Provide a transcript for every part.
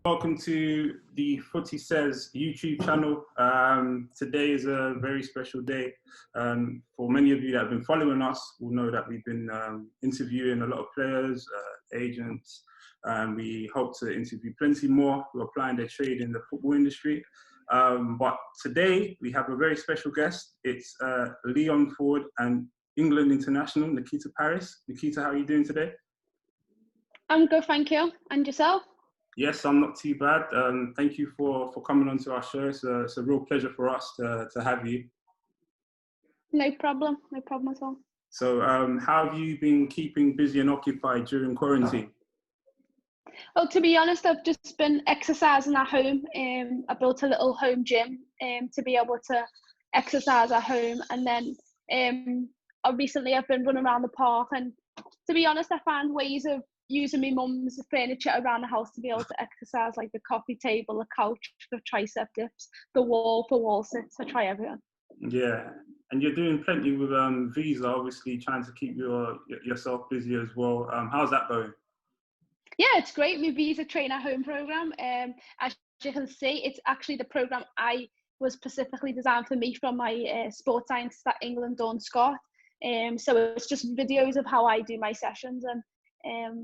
Welcome to the Footy Says YouTube channel. Today is a very special day. For many of you that have been following us will know that we've been interviewing a lot of players, agents, and we hope to interview plenty more who are applying their trade in the football industry. But today we have a very special guest. It's Leon Ford and England international, Nikita Parris. Nikita, how are you doing today? I'm good, thank you. And yourself? Yes, I'm not too bad. Thank you for coming on to our show. It's a real pleasure for us to have you. No problem at all. So how have you been keeping busy and occupied during quarantine? Well, to be honest, I've just been exercising at home. I built a little home gym to be able to exercise at home. And then recently I've been running around the park. And to be honest, I found ways of using my mum's furniture around the house to be able to exercise, like the coffee table, the couch for tricep dips, the wall for wall sits. I try everything. Yeah, and you're doing plenty with Visa, obviously trying to keep yourself busy as well. How's that going? Yeah, it's great. My Visa Train at Home program. As you can see, it's actually the program I was specifically designed for me from my sports science at England, Dawn Scott. So it's just videos of how I do my sessions, and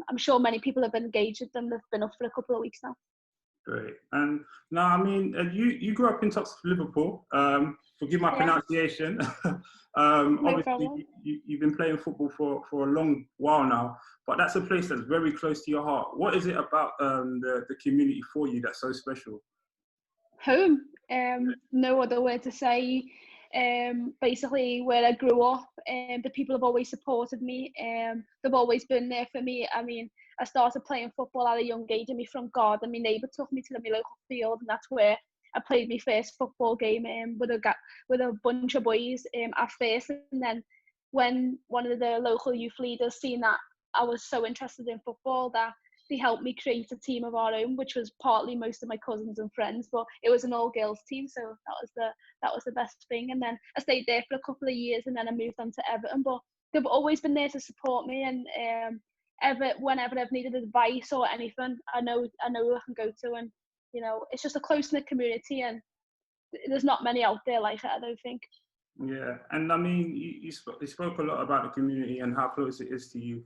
I'm sure many people have been engaged with them. They've been up for a couple of weeks now. Great. And now, I mean, you grew up in Tottenham, Liverpool. Forgive my pronunciation. Obviously, you've been playing football for a long while now, but that's a place that's very close to your heart. What is it about the community for you that's so special? Home. No other way to say. Basically where I grew up, the people have always supported me. They've always been there for me. I mean, I started playing football at a young age in my front garden. My neighbour took me to my local field, and that's where I played my first football game with a bunch of boys at first. And then when one of the local youth leaders seen that I was so interested in football, that they helped me create a team of our own, which was partly most of my cousins and friends, but it was an all-girls team, so that was the best thing. And then I stayed there for a couple of years, and then I moved on to Everton. But they've always been there to support me, and whenever I've needed advice or anything, I know who I can go to. And you know, it's just a close-knit community, and there's not many out there like it, I don't think. Yeah, and I mean, you spoke a lot about the community and how close it is to you.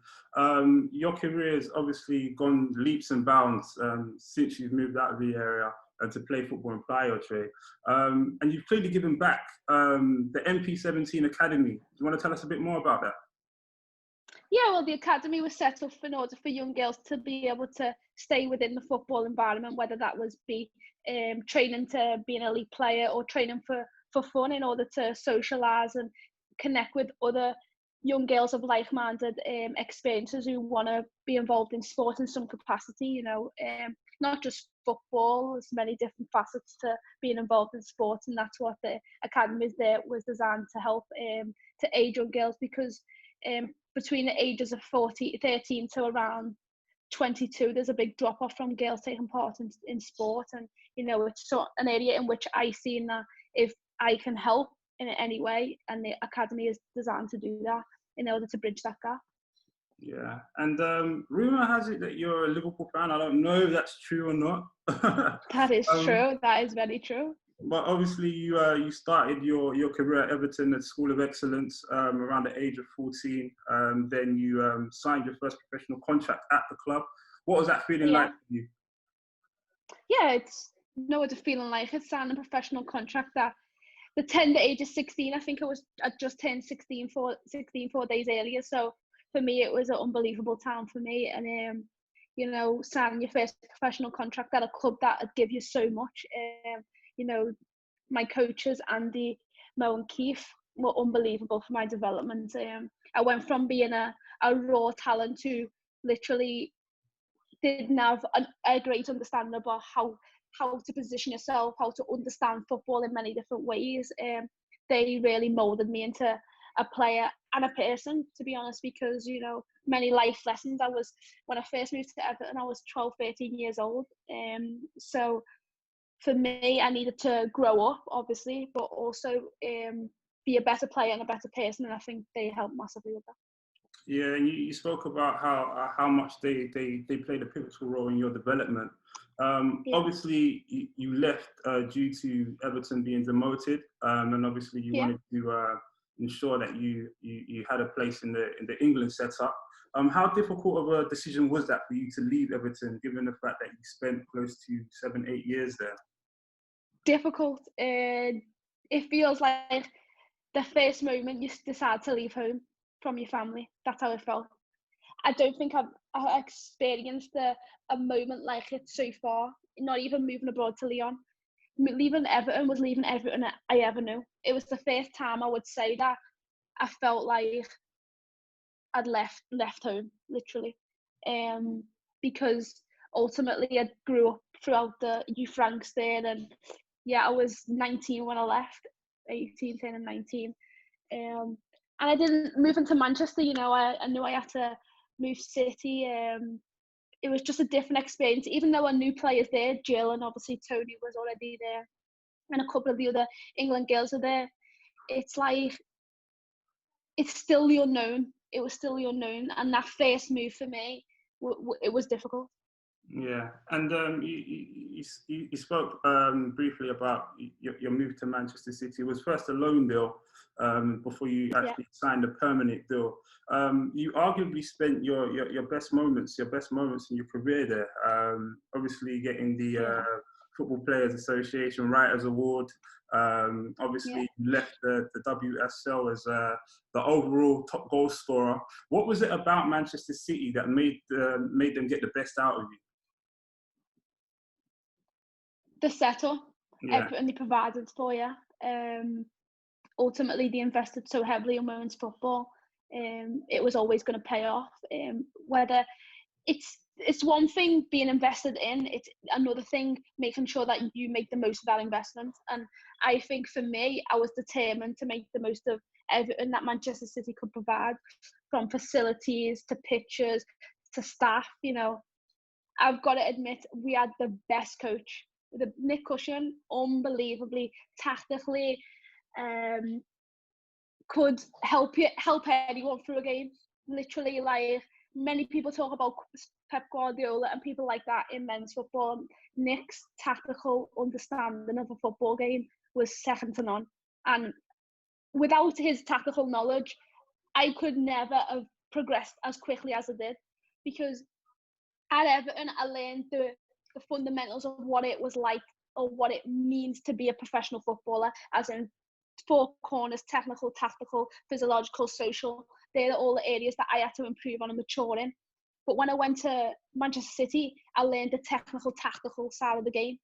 Your career has obviously gone leaps and bounds since you've moved out of the area to play football and ply your trade. And you've clearly given back. The MP17 Academy. Do you want to tell us a bit more about that? Yeah, well, the academy was set up in order for young girls to be able to stay within the football environment, whether that was training to be an elite player or training for fun, in order to socialise and connect with other young girls of like-minded experiences who want to be involved in sport in some capacity. You know, not just football. There's many different facets to being involved in sports, and that's what the academy was designed to help to aid young girls, because between the ages of 13 to around 22, there's a big drop off from girls taking part in sport. And you know, it's an area in which I see that if I can help in any way, and the academy is designed to do that in order to bridge that gap. Yeah, and rumour has it that you're a Liverpool fan. I don't know if that's true or not. That is true. That is very true. But obviously, you started your career at Everton at School of Excellence around the age of 14. Then you signed your first professional contract at the club. What was that feeling like for you? Yeah, it's no other feeling like it. Signing a professional contract at the tender age of 16. I think I just turned 16 4 days earlier. So for me, it was an unbelievable time for me. And you know, signing your first professional contract at a club that would give you so much. You know, my coaches, Andy, Mo and Keith, were unbelievable for my development. I went from being a raw talent to literally didn't have a great understanding about how to position yourself, how to understand football in many different ways. They really moulded me into a player and a person, to be honest, because, you know, many life lessons. When I first moved to Everton, I was 12, 13 years old. So for me, I needed to grow up, obviously, but also be a better player and a better person. And I think they helped massively with that. Yeah, and you spoke about how much they played a pivotal role in your development. Yeah. Obviously, you left due to Everton being demoted, and obviously you Yeah. wanted to ensure that you had a place in the England setup. How difficult of a decision was that for you to leave Everton, given the fact that you spent close to 7-8 years there? Difficult. It feels like the first moment you decide to leave home from your family. That's how it felt. I don't think I've experienced a moment like it so far. Not even moving abroad to Lyon. Leaving Everton was leaving everything I ever knew. It was the first time I would say that I felt like I'd left home, literally. Because ultimately I grew up throughout the youth ranks there, and yeah, I was 19 when I left, 18, 10 and 19. And I didn't move into Manchester, I knew I had to move city. It was just a different experience, even though I knew players there. Jill and obviously Tony was already there, and a couple of the other England girls are there. It's like, it's still the unknown. It was still the unknown, and that first move for me, it was difficult. Yeah, and you spoke briefly about your move to Manchester City. It was first a loan deal before you Yeah. actually signed a permanent deal. You arguably spent your best moments in your career there. Obviously, getting the Yeah. Football Players Association Writers Award. Yeah. Obviously, you left the WSL as the overall top goal scorer. What was it about Manchester City that made them get the best out of you? The setup, Yeah, everything they provided for you. Ultimately, they invested so heavily in women's football. It was always going to pay off. Whether it's one thing being invested in, it's another thing making sure that you make the most of that investment. And I think for me, I was determined to make the most of everything that Manchester City could provide, from facilities to pitches to staff. I've got to admit, we had the best coach. Nick Cushion, unbelievably tactically, um, could help anyone through a game. Literally, like, many people talk about Pep Guardiola and people like that in men's football. Nick's tactical understanding of a football game was second to none. And without his tactical knowledge, I could never have progressed as quickly as I did, because at Everton, I learned the fundamentals of what it was like, or what it means to be a professional footballer, as in four corners: technical, tactical, physiological, social. They're all the areas that I had to improve on and mature in. But when I went to Manchester City, I learned the technical, tactical side of the game,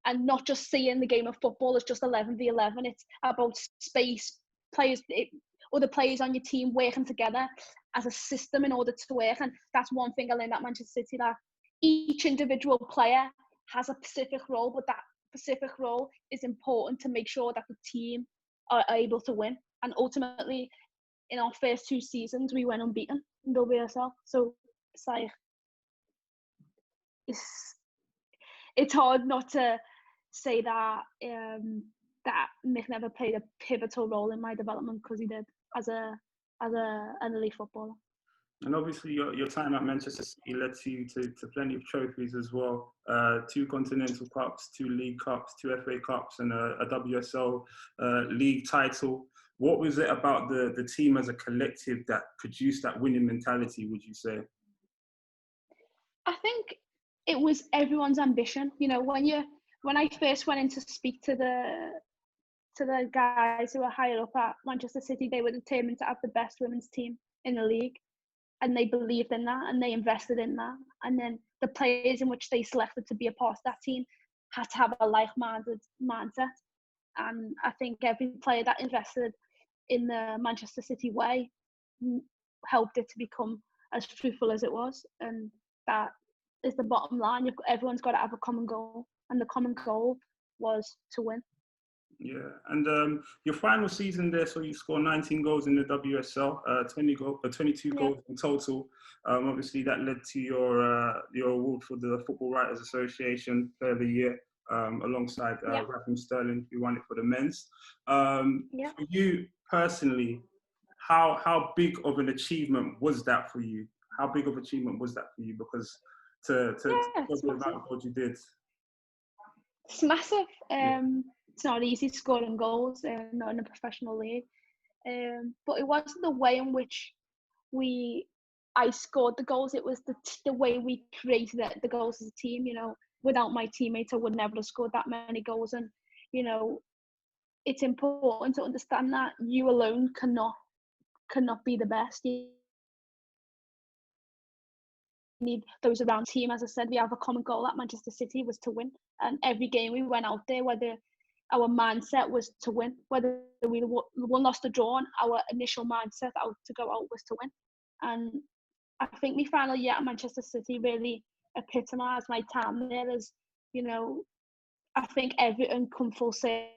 and not just seeing the game of football as just 11v11. It's about space, players, other players on your team working together as a system in order to work. And that's one thing I learned at Manchester City, that each individual player has a specific role, but that specific role is important to make sure that the team are able to win. And ultimately, in our first 2 seasons, we went unbeaten in WSL. So it's like, it's hard not to say that that Mick never played a pivotal role in my development, because he did, as an elite footballer. and obviously your time at Manchester City led you to plenty of trophies as well. 2 Continental Cups, 2 League Cups, 2 FA Cups, and a WSL League title. What was it about the team as a collective that produced that winning mentality, would you say? I think it was everyone's ambition. When I first went in to speak to the guys who were higher up at Manchester City, they were determined to have the best women's team in the league, and they believed in that, and they invested in that. And then the players in which they selected to be a part of that team had to have a like-minded mindset. And I think every player that invested in the Manchester City way helped it to become as fruitful as it was. And that is the bottom line. Everyone's got to have a common goal, and the common goal was to win. Yeah, and your final season there, so you scored 19 goals in the WSL, 22 Yeah. goals in total. Obviously, that led to your award for the Football Writers Association Player of the Year, alongside Yeah. Raheem Sterling, who won it for the men's. Yeah. For you personally, how big of an achievement was that for you? How big of an achievement was that for you? Because to Yeah, score it's the massive. amount of goals you did? It's massive. Yeah. It's not easy scoring goals, not in a professional league. But it wasn't the way in which I scored the goals. It was the way we created the goals as a team. You know, without my teammates, I would never have scored that many goals. And you know, it's important to understand that you alone cannot be the best. You need those around the team. As I said, we have a common goal at Manchester City was to win. And every game we went out there, whether our mindset was to win, whether we won, lost, or drawn, our initial mindset out to go out was to win. And I think my final year at Manchester City really epitomised my time there. As you know, I think everything come full circle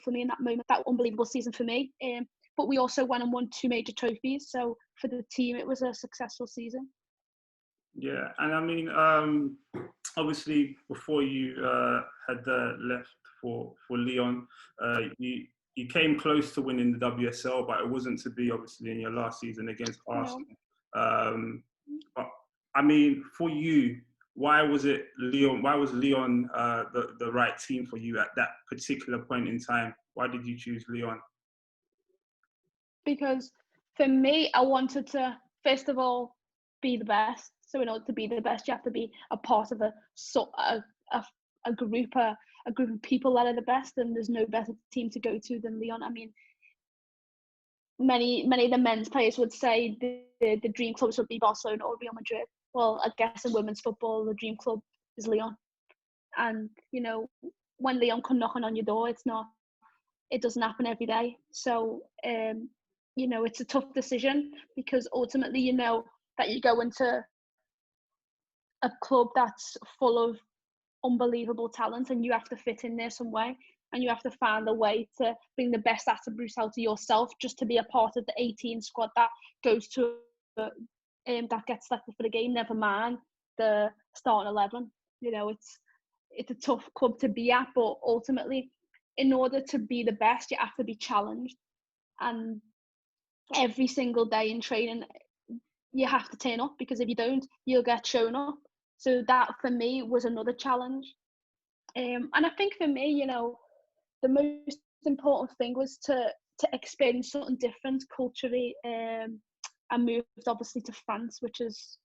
for me in that moment, that unbelievable season for me. But we also went and won 2 major trophies. So for the team, it was a successful season. Yeah, and I mean, obviously, before you had left for Lyon, you came close to winning the WSL, but it wasn't to be, obviously, in your last season against Arsenal. No. But I mean, for you, why was Lyon? Why was Lyon the right team for you at that particular point in time? Why did you choose Lyon? Because for me, I wanted to, first of all, be the best. So in order to be the best, you have to be a part of a group of people that are the best, and there's no better team to go to than Lyon. I mean, many of the men's players would say the dream clubs would be Barcelona or Real Madrid. Well, I guess in women's football, the dream club is Lyon. And you know, when Lyon come knocking on your door, it doesn't happen every day. So you know, it's a tough decision because ultimately you know that you go into a club that's full of unbelievable talent and you have to fit in there some way, and you have to find a way to bring the best attributes out of yourself just to be a part of the 18 squad that goes to that gets selected for the game, never mind the starting 11. You know, it's a tough club to be at, but ultimately in order to be the best you have to be challenged, and every single day in training you have to turn up, because if you don't you'll get shown up. So that for me was another challenge. And I think for me, you know, the most important thing was to experience something different culturally. I moved obviously to France, which is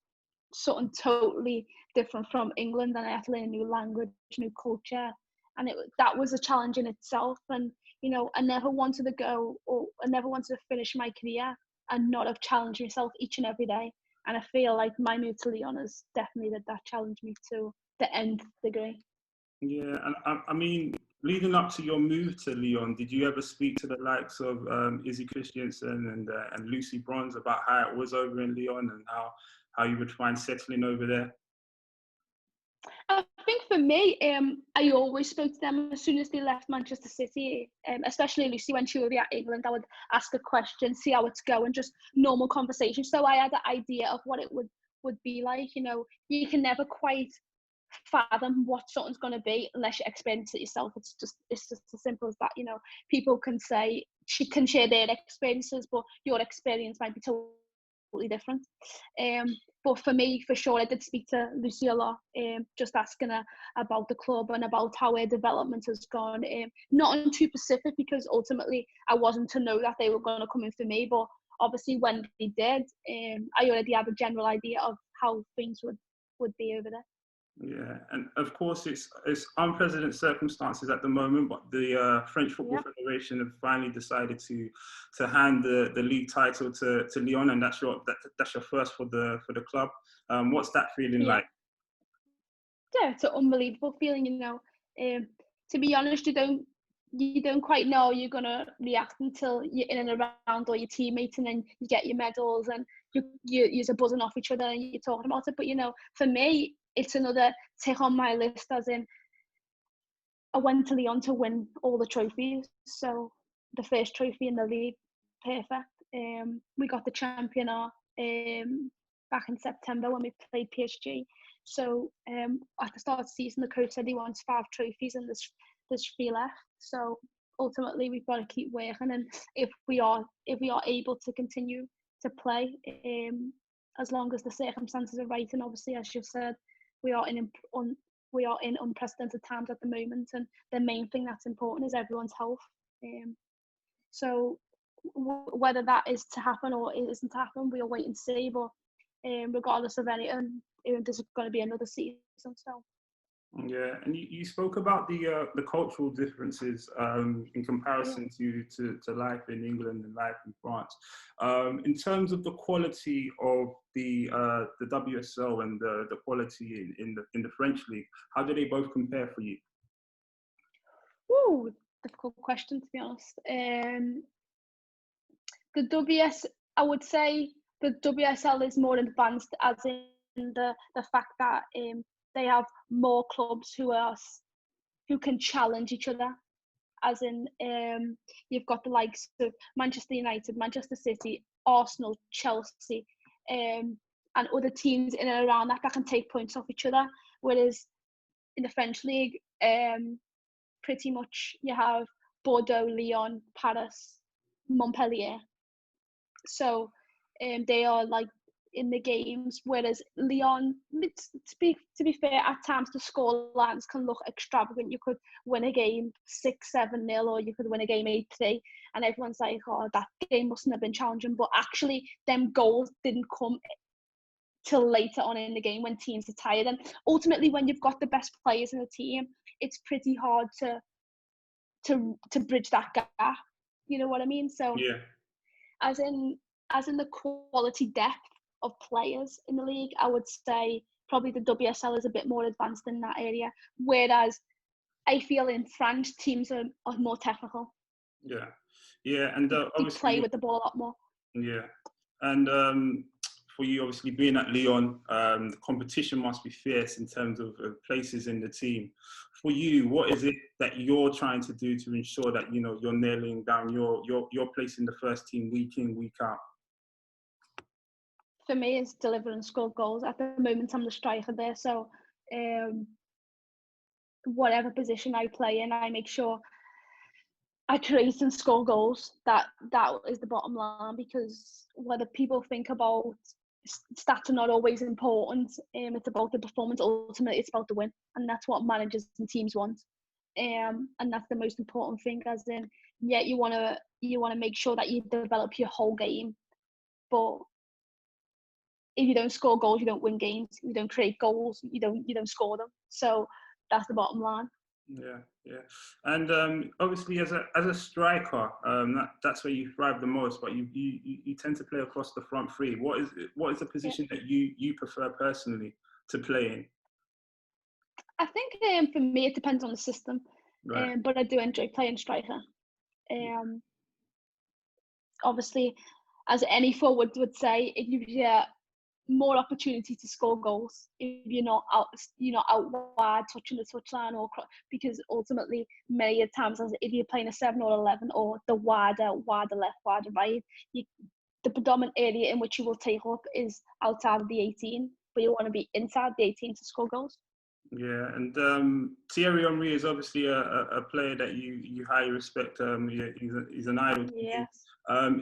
something totally different from England, and I had to learn a new language, new culture, and that was a challenge in itself. And you know, I never wanted to go, or I never wanted to finish my career and not have challenged myself each and every day. And I feel like my move to Lyon has definitely that challenged me to the nth degree. Yeah, and I mean, leading up to your move to Lyon, did you ever speak to the likes of Izzy Christiansen and Lucy Bronze about how it was over in Lyon and how you would find settling over there? I think for me, I always spoke to them as soon as they left Manchester City, especially Lucy when she would be at England. I would ask a question, see how it's going, just normal conversation. So I had an idea of what it would be like. You know, you can never quite fathom what something's going to be unless you experience it yourself. It's just as simple as that. You know, people can say, she can share their experiences, but your experience might be totally different. But for me, for sure, I did speak to Lucy a lot, just asking her about the club and about how her development has gone. Not on too specific, because ultimately I wasn't to know that they were going to come in for me, but obviously when they did, I already have a general idea of how things would be over there. Yeah, and of course it's unprecedented circumstances at the moment, but the French Football Federation have finally decided to hand the league title to Lyon, and that's your first for the club. What's that feeling like? Yeah, it's an unbelievable feeling. You know, to be honest, you don't quite know you're gonna react until you're in and around all your teammates, and then you get your medals and you're buzzing off each other and you're talking about it. But you know, for me, it's another tick on my list, as in I went to Lyon to win all the trophies. So the first trophy in the league, perfect. We got the championnat back in September when we played PSG. So at the start of the season, the coach said he wants 5 trophies and there's 3 left. So ultimately, we've got to keep working, and if we are able to continue to play, as long as the circumstances are right. And obviously, as you've said, we are in unprecedented times at the moment, and the main thing that's important is everyone's health. So whether that is to happen or it isn't to happen, we'll wait and see. But regardless of anything, there's going to be another season. So. Yeah, and you spoke about the cultural differences in comparison to life in England and life in France. In terms of the quality of the WSL and the quality in the French league, how do they both compare for you? Ooh, difficult question, to be honest. I would say the WSL is more advanced, as in the fact that they have more clubs who can challenge each other. As in, you've got the likes of Manchester United, Manchester City, Arsenal, Chelsea, and other teams in and around that can take points off each other. Whereas in the French league, pretty much you have Bordeaux, Lyon, Paris, Montpellier. So they are like in the games, whereas Lyon, to be fair, at times the score lines can look extravagant. You could win a game 6-7-0, or you could win a game 8-3, and everyone's like, oh, that game mustn't have been challenging. But actually, them goals didn't come till later on in the game when teams are tired. And ultimately, when you've got the best players in the team, it's pretty hard to bridge that gap. You know what I mean? So yeah, as in the quality depth of players in the league, I would say probably the WSL is a bit more advanced in that area. Whereas I feel in France, teams are more technical. Yeah, and they play with the ball a lot more. Yeah, and for you, obviously being at Lyon, the competition must be fierce in terms of places in the team. For you, what is it that you're trying to do to ensure that you're nailing down your place in the first team week in, week out? For me, it's deliver and score goals. At the moment, I'm the striker there, so whatever position I play in, I make sure I create and score goals. That is the bottom line, because whether people think about stats are not always important. It's about the performance. Ultimately, it's about the win, and that's what managers and teams want. And that's the most important thing. As in, yeah, you want to make sure that you develop your whole game, but if you don't score goals, you don't win games. If you don't create goals, you don't score them. So that's the bottom line. Yeah, and obviously as a striker, that's where you thrive the most. But you tend to play across the front three. What is the position that you prefer personally to play in? I think for me it depends on the system, right. But I do enjoy playing striker. Obviously, as any forward would say, it gives you more opportunity to score goals if you're not out wide touching the touchline, or because ultimately many times if you're playing a 7 or 11 or the wider left, wider right, the predominant area in which you will take up is outside of the 18, but you want to be inside the 18 to score goals. Yeah, and Thierry Henry is obviously a player that you highly respect. He's an idol. Yes.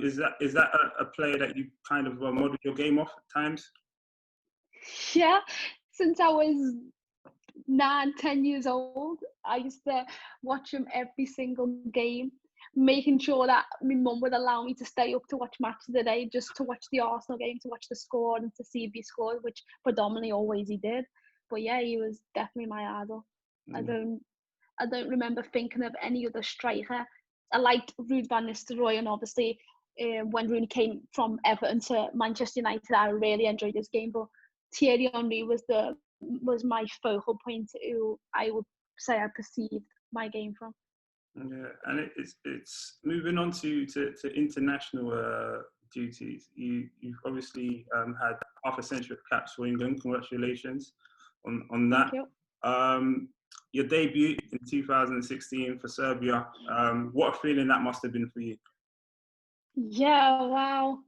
Is that a player that you kind of model your game off at times? Yeah, since I was 9-10 years old, I used to watch him every single game, making sure that my mum would allow me to stay up to watch matches of the day, just to watch the Arsenal game, to watch the score and to see if he scored, which predominantly always he did. But yeah, he was definitely my idol. Mm. I don't remember thinking of any other striker. I liked Ruud van Nistelrooy, and obviously when Rooney came from Everton to Manchester United, I really enjoyed his game. But Thierry Henry was my focal point, who I would say I perceived my game from. Yeah, and it's moving on to international duties. You've obviously had half a century of caps for England. Congratulations on that. Thank you. Your debut in 2016 for Serbia. What a feeling that must have been for you. Yeah, wow.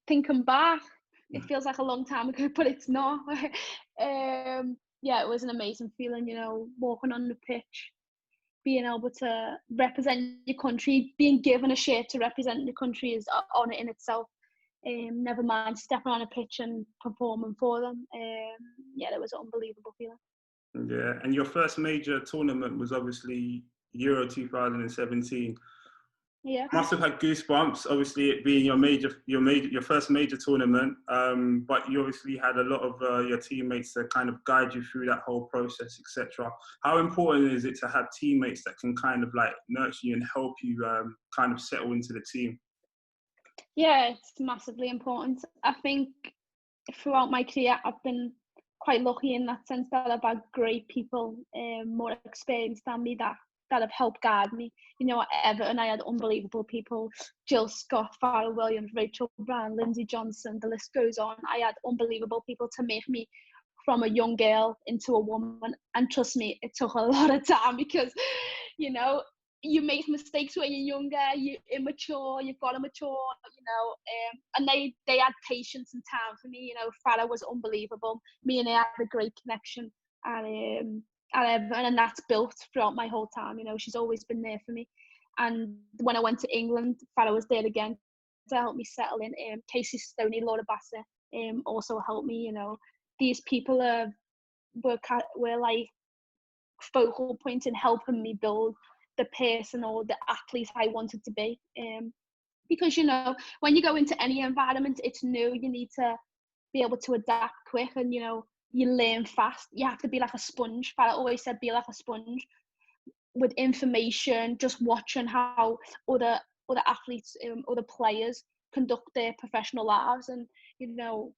Thinking back, it feels like a long time ago, but it's not. Yeah, it was an amazing feeling, walking on the pitch, being able to represent your country, being given a shirt to represent your country is an honour in itself. Never mind stepping on a pitch and performing for them. Yeah, it was an unbelievable feeling. Yeah, and your first major tournament was obviously Euro 2017. Yeah. Must have had goosebumps, obviously it being your first major tournament. But you obviously had a lot of your teammates to kind of guide you through that whole process, etc. How important is it to have teammates that can kind of like nurture you and help you kind of settle into the team? Yeah, it's massively important. I think throughout my career, I've been quite lucky in that sense that I've had great people, more experienced than me, that have helped guide me. You know, at Everton, I had unbelievable people: Jill Scott, Farrell Williams, Rachel Brown, Lindsay Johnson. The list goes on. I had unbelievable people to make me from a young girl into a woman. And trust me, it took a lot of time because, you know, you make mistakes when you're younger, you're immature, you've got to mature, you know. And they had patience and time for me. You know, Farah was unbelievable. Me and her had a great connection, and and that's built throughout my whole time. You know, she's always been there for me. And when I went to England, Farah was there again to help me settle in. Casey Stoney, Laura Bassett, also helped me. You know, these people were like focal points in helping me build the person or the athlete I wanted to be. Because, you know, when you go into any environment, it's new. You need to be able to adapt quick, and, you know, you learn fast. You have to be like a sponge. But I always said, be like a sponge with information, just watching how other athletes, other players conduct their professional lives. And, you know,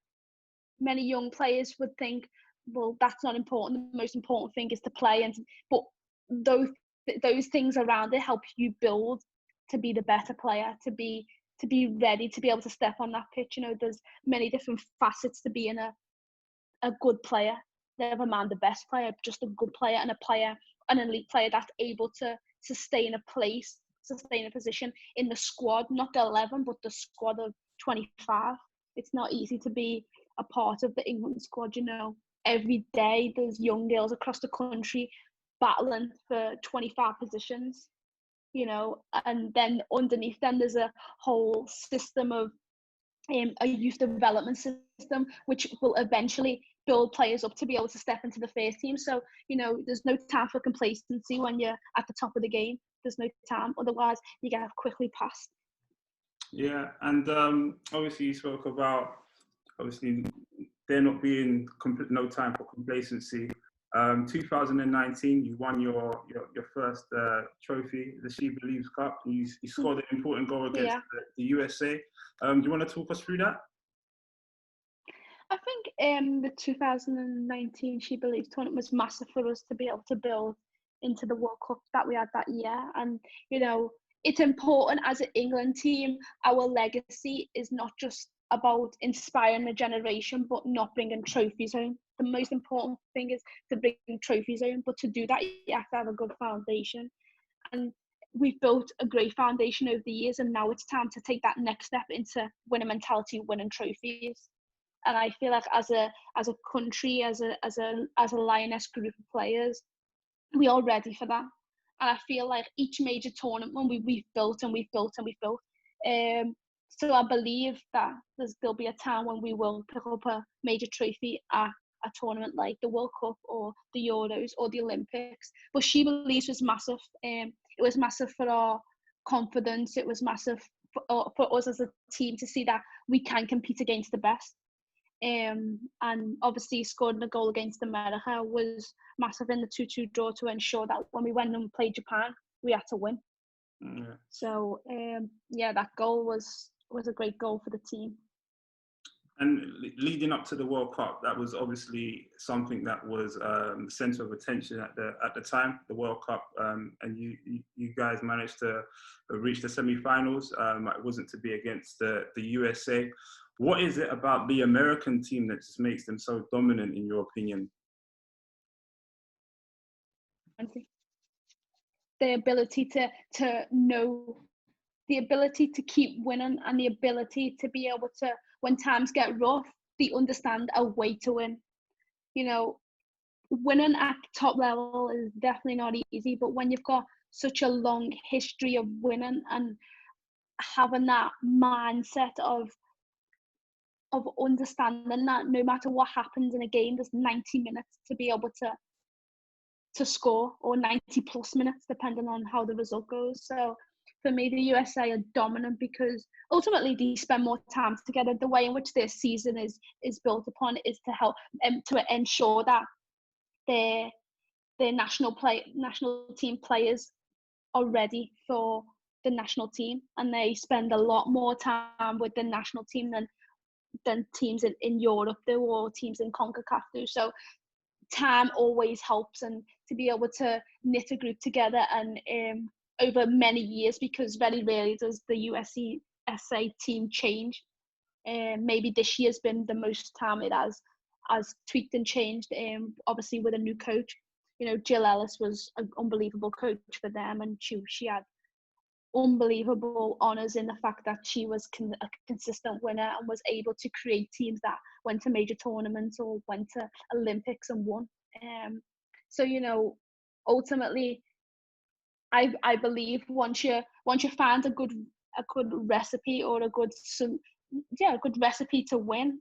many young players would think, well, that's not important. The most important thing is to play. But those things around it help you build to be the better player, to be ready to be able to step on that pitch. You know, there's many different facets to being a good player. Never mind the best player, just a good player, and an elite player that's able to sustain a position in the squad, not the 11, but the squad of 25. It's not easy to be a part of the England squad. You know, every day there's young girls across the country battling for 25 positions, you know, and then underneath them there's a whole system of a youth development system which will eventually build players up to be able to step into the first team. So, you know, there's no time for complacency when you're at the top of the game. There's no time, otherwise you get quickly past. Yeah, and obviously you spoke about obviously there not being no time for complacency. 2019, you won your first trophy, the She Believes Cup. You scored an important goal against the USA. Do you want to talk us through that? I think the 2019 She Believes tournament was massive for us to be able to build into the World Cup that we had that year. And, you know, it's important as an England team. Our legacy is not just about inspiring a generation, but not bringing trophies home. The most important thing is to bring trophies home, but to do that, you have to have a good foundation. And we've built a great foundation over the years, and now it's time to take that next step into winning mentality, winning trophies. And I feel like as a country, as a Lioness group of players, we are ready for that. And I feel like each major tournament we've built and we've built and we've built. So I believe that there'll be a time when we will pick up a major trophy at a tournament like the World Cup or the Euros or the Olympics. But She Believes was massive. It was massive for our confidence. It was massive for us as a team to see that we can compete against the best. And obviously scoring a goal against America was massive in the 2-2 draw to ensure that when we went and played Japan, we had to win. Yeah. So that goal was a great goal for the team. And leading up to the World Cup, that was obviously something that was the centre of attention at the time, the World Cup, and you guys managed to reach the semi-finals. It wasn't to be against the USA. What is it about the American team that just makes them so dominant, in your opinion? The ability to know, the ability to keep winning, and the ability to be able to, when times get rough, they understand a way to win. You know, winning at the top level is definitely not easy, but when you've got such a long history of winning and having that mindset of of understanding that no matter what happens in a game, there's 90 minutes to be able to score, or 90 plus minutes depending on how the result goes. So for me, the USA are dominant because ultimately they spend more time together. The way in which their season is built upon is to help to ensure that their national team players are ready for the national team, and they spend a lot more time with the national team than teams in Europe do, or teams in CONCACAF do. So time always helps, and to be able to knit a group together and over many years, because very rarely does the USA team change. Maybe this year's been the most time it has tweaked and changed, obviously with a new coach. You know, Jill Ellis was an unbelievable coach for them, and she had unbelievable honours in the fact that she was a consistent winner and was able to create teams that went to major tournaments or went to Olympics and won. So, you know, ultimately, I believe once you find a good recipe, or a good recipe to win,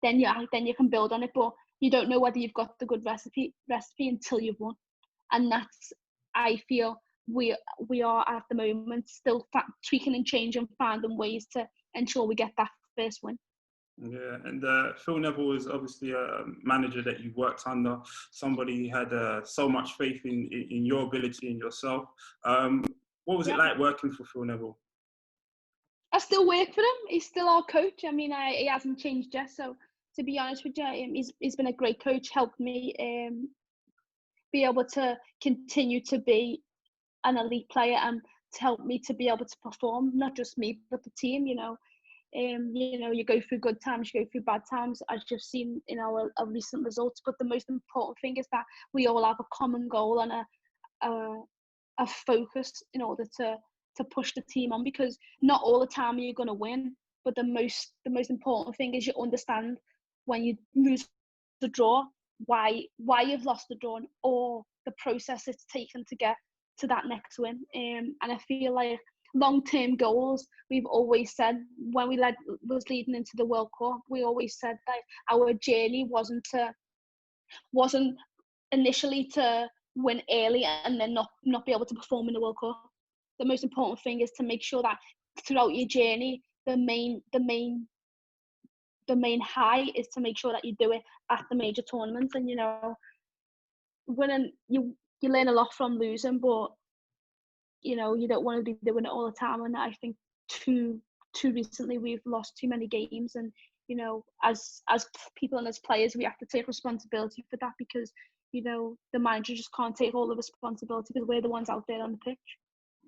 then you can build on it. But you don't know whether you've got the good recipe until you've won, and that's, I feel, we are at the moment still tweaking and changing, finding ways to ensure we get that first win. Yeah, and Phil Neville is obviously a manager that you worked under, somebody who had so much faith in your ability and yourself. What was it like working for Phil Neville? I still work for him. He's still our coach. I mean, he hasn't changed yet. So to be honest with you, he's been a great coach, helped me be able to continue to be an elite player, and to help me to be able to perform, not just me but the team. You know, you go through good times, you go through bad times, as you've seen in our recent results. But the most important thing is that we all have a common goal and a focus in order to push the team on, because not all the time are you going to win, but the most important thing is you understand when you lose the draw, why you've lost the draw, or the process it's taken to get to that next win. And I feel like long-term goals, we've always said, when we was leading into the World Cup, we always said that our journey wasn't initially to win early and then not be able to perform in the World Cup. The most important thing is to make sure that throughout your journey, the main high is to make sure that you do it at the major tournaments. And, you know, winning, you learn a lot from losing, but, you know, you don't want to be doing it all the time. And I think too recently we've lost too many games, and, you know, as people and as players, we have to take responsibility for that, because, you know, the manager just can't take all the responsibility, because we're the ones out there on the pitch.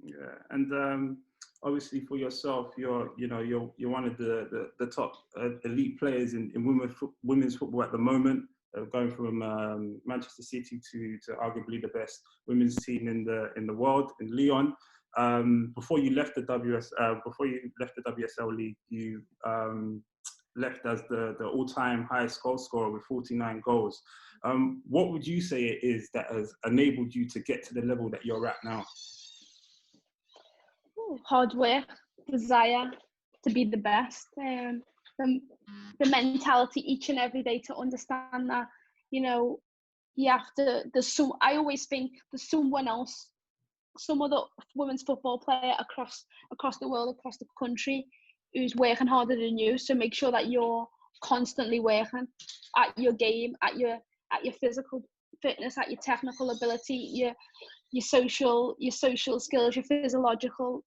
Yeah, and obviously for yourself, you're one of the top elite players in women's football at the moment. Going from Manchester City to arguably the best women's team in the world, in Lyon. Before you left the WSL league, you left as the all-time highest goal scorer with 49 goals. What would you say it is that has enabled you to get to the level that you're at now? Hard work, desire to be the best, the mentality each and every day to understand that, you know, you have to, I always think there's someone else, some other women's football player across the world, across the country, who's working harder than you. So make sure that you're constantly working at your game, at your physical fitness, at your technical ability, your social skills, your physiological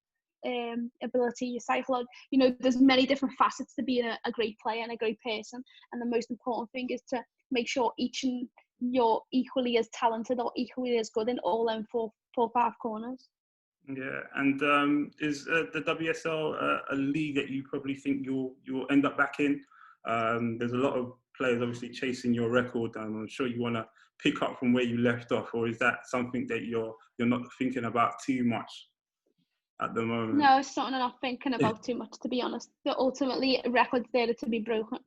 ability, your psychology. You know, there's many different facets to being a great player and a great person, and the most important thing is to make sure you're equally as talented or equally as good in all them four or five corners. Yeah, and is the WSL a league that you probably think you'll end up back in? There's a lot of players obviously chasing your record, and I'm sure you want to pick up from where you left off, or is that something that you're not thinking about too much at the moment? No, it's something I'm not thinking about too much, to be honest. Ultimately, records there to be broken.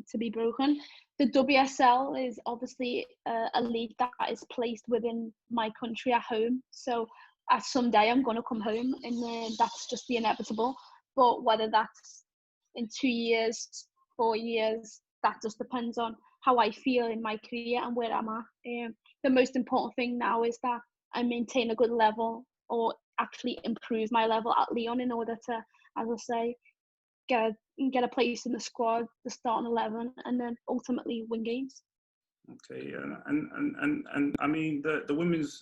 The WSL is obviously a league that is placed within my country at home. So at some day I'm going to come home, and that's just the inevitable. But whether that's in 2 years 4 years. That just depends on how I feel in my career and where I'm at. The most important thing now is that I maintain a good level, or actually improve my level at Lyon, in order to, as I say, get a place in the squad, the starting 11, and then ultimately win games. Okay, yeah, and I mean the women's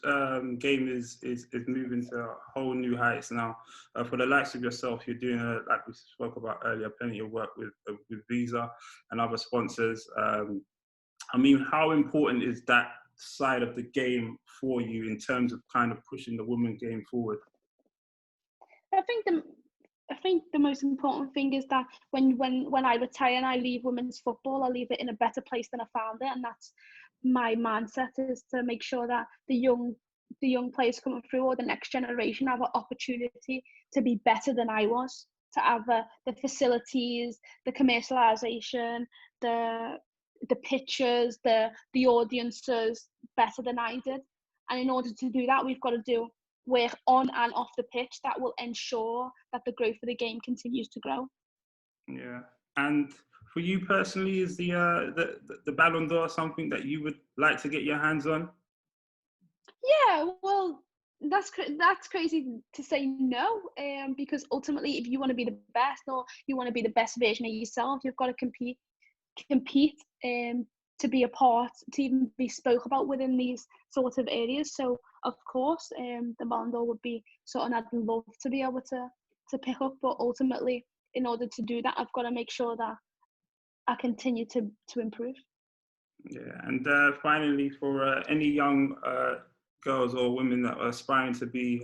game is moving to whole new heights now. For the likes of yourself, you're doing like we spoke about earlier, plenty of work with Visa and other sponsors. I mean, how important is that side of the game for you in terms of kind of pushing the women game forward? I think the most important thing is that when I retire and I leave women's football, I leave it in a better place than I found it, and that's my mindset, is to make sure that the young players coming through, or the next generation, have an opportunity to be better than I was, to have the facilities, the commercialization, the pictures, the audiences better than I did. And in order to do that, we've got to do work on and off the pitch that will ensure that the growth of the game continues to grow. Yeah, and for you personally, is the Ballon d'Or something that you would like to get your hands on? Yeah, well, that's crazy to say no, because ultimately, if you want to be the best, or you want to be the best version of yourself, you've got to compete, to be a part, to even be spoke about within these sort of areas. So of course, the Ballon d'Or would be something I'd love to be able to pick up, but ultimately, in order to do that, I've got to make sure that I continue to improve. Yeah, and finally, for any young girls or women that are aspiring to be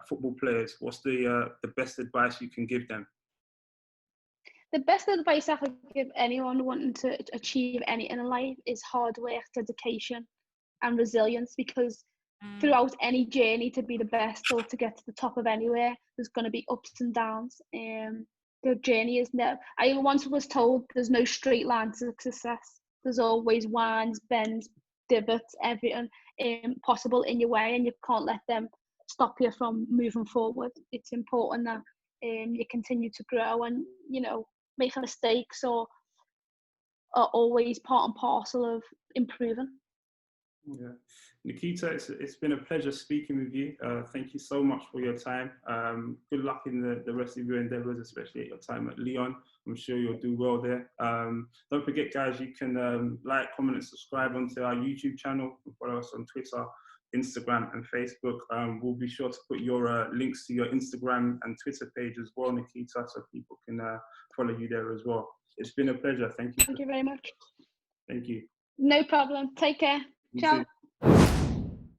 football players, what's the best advice you can give them? The best advice I could give anyone wanting to achieve anything in life is hard work, dedication, and resilience, because throughout any journey to be the best, or to get to the top of anywhere, there's going to be ups and downs. The journey is never, I once was told, there's no straight line to success. There's always winds, bends, divots, everything possible in your way, and you can't let them stop you from moving forward. It's important that you continue to grow, and making mistakes are always part and parcel of improving. Yeah, Nikita, it's been a pleasure speaking with you. Thank you so much for your time. Good luck in the rest of your endeavours, especially at your time at Lyon. I'm sure you'll do well there. Don't forget, guys, you can like, comment, and subscribe onto our YouTube channel. Follow us on Twitter, Instagram, and Facebook. We'll be sure to put your links to your Instagram and Twitter page as well, Nikita, so people can follow you there as well. It's been a pleasure. Thank you. Thank you very much. Thank you. No problem. Take care. You Ciao. too.